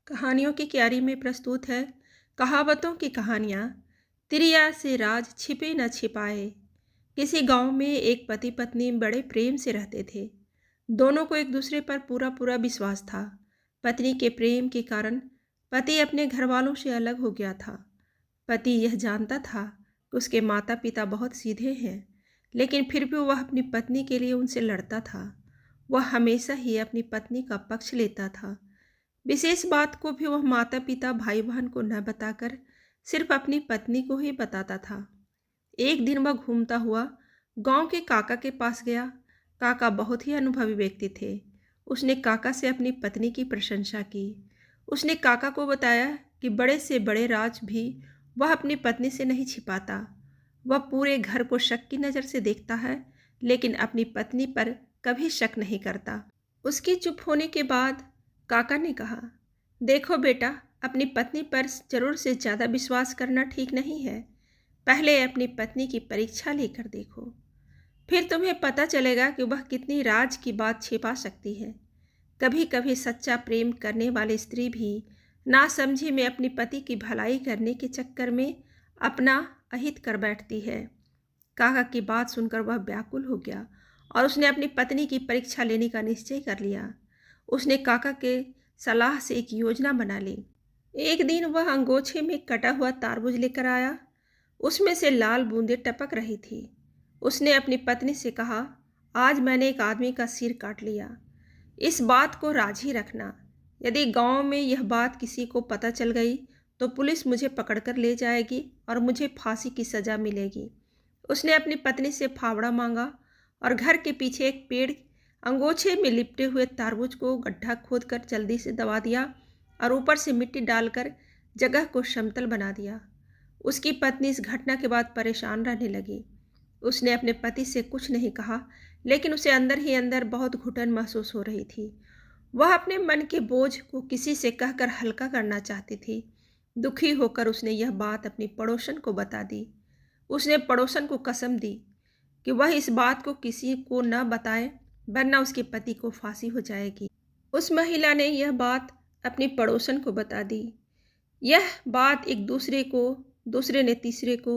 कहानियों की क्यारी में प्रस्तुत है कहावतों की कहानियाँ। तिरिया से राज छिपे न छिपाए। किसी गांव में एक पति पत्नी बड़े प्रेम से रहते थे। दोनों को एक दूसरे पर पूरा पूरा विश्वास था। पत्नी के प्रेम के कारण पति अपने घर वालों से अलग हो गया था। पति यह जानता था कि उसके माता पिता बहुत सीधे हैं, लेकिन फिर भी वह अपनी पत्नी के लिए उनसे लड़ता था। वह हमेशा ही अपनी पत्नी का पक्ष लेता था। विशेष बात को भी वह माता पिता भाई बहन को न बताकर सिर्फ अपनी पत्नी को ही बताता था। एक दिन वह घूमता हुआ गांव के काका के पास गया। काका बहुत ही अनुभवी व्यक्ति थे। उसने काका से अपनी पत्नी की प्रशंसा की। उसने काका को बताया कि बड़े से बड़े राज भी वह अपनी पत्नी से नहीं छिपाता। वह पूरे घर को शक की नज़र से देखता है, लेकिन अपनी पत्नी पर कभी शक नहीं करता। उसके चुप होने के बाद काका ने कहा, देखो बेटा, अपनी पत्नी पर जरूर से ज़्यादा विश्वास करना ठीक नहीं है। पहले अपनी पत्नी की परीक्षा लेकर देखो, फिर तुम्हें पता चलेगा कि वह कितनी राज की बात छिपा सकती है। कभी कभी सच्चा प्रेम करने वाली स्त्री भी नासमझी में अपनी पति की भलाई करने के चक्कर में अपना अहित कर बैठती है। काका की बात सुनकर वह व्याकुल हो गया और उसने अपनी पत्नी की परीक्षा लेने का निश्चय कर लिया। उसने काका के सलाह से एक योजना बना ली। एक दिन वह अंगोछे में कटा हुआ तारबूज लेकर आया। उसमें से लाल बूंदें टपक रही थी। उसने अपनी पत्नी से कहा, आज मैंने एक आदमी का सिर काट लिया। इस बात को राज ही रखना। यदि गांव में यह बात किसी को पता चल गई तो पुलिस मुझे पकड़कर ले जाएगी और मुझे फांसी की सज़ा मिलेगी। उसने अपनी पत्नी से फावड़ा मांगा और घर के पीछे एक पेड़ अंगोछे में लिपटे हुए तारबूज को गड्ढा खोदकर जल्दी से दबा दिया और ऊपर से मिट्टी डालकर जगह को समतल बना दिया। उसकी पत्नी इस घटना के बाद परेशान रहने लगी। उसने अपने पति से कुछ नहीं कहा, लेकिन उसे अंदर ही अंदर बहुत घुटन महसूस हो रही थी। वह अपने मन के बोझ को किसी से कहकर हल्का करना चाहती थी। दुखी होकर उसने यह बात अपनी पड़ोसन को बता दी। उसने पड़ोसन को कसम दी कि वह इस बात को किसी को न बताए, वरना उसके पति को फांसी हो जाएगी। उस महिला ने यह बात अपनी पड़ोसन को बता दी। यह बात एक दूसरे को, दूसरे ने तीसरे को,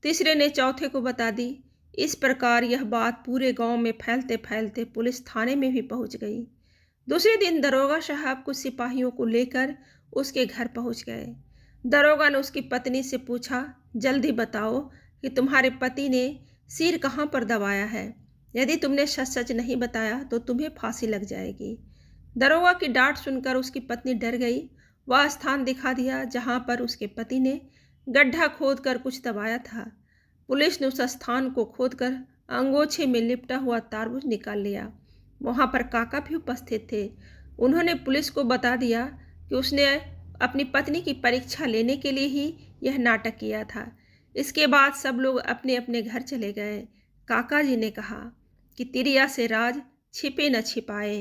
तीसरे ने चौथे को बता दी। इस प्रकार यह बात पूरे गांव में फैलते फैलते पुलिस थाने में भी पहुंच गई। दूसरे दिन दरोगा साहब कुछ सिपाहियों को लेकर उसके घर पहुंच गए। दरोगा ने उसकी पत्नी से पूछा, जल्दी बताओ कि तुम्हारे पति ने सिर कहाँ पर दबाया है। यदि तुमने सच सच नहीं बताया तो तुम्हें फांसी लग जाएगी। दरोगा की डांट सुनकर उसकी पत्नी डर गई। वह स्थान दिखा दिया जहाँ पर उसके पति ने गड्ढा खोदकर कुछ दबाया था। पुलिस ने उस स्थान को खोदकर अंगोछे में लिपटा हुआ तारबूज निकाल लिया। वहाँ पर काका भी उपस्थित थे। उन्होंने पुलिस को बता दिया कि उसने अपनी पत्नी की परीक्षा लेने के लिए ही यह नाटक किया था। इसके बाद सब लोग अपने अपने घर चले गए। काका जी ने कहा कि तिरिया से राज छिपे न छिपाए।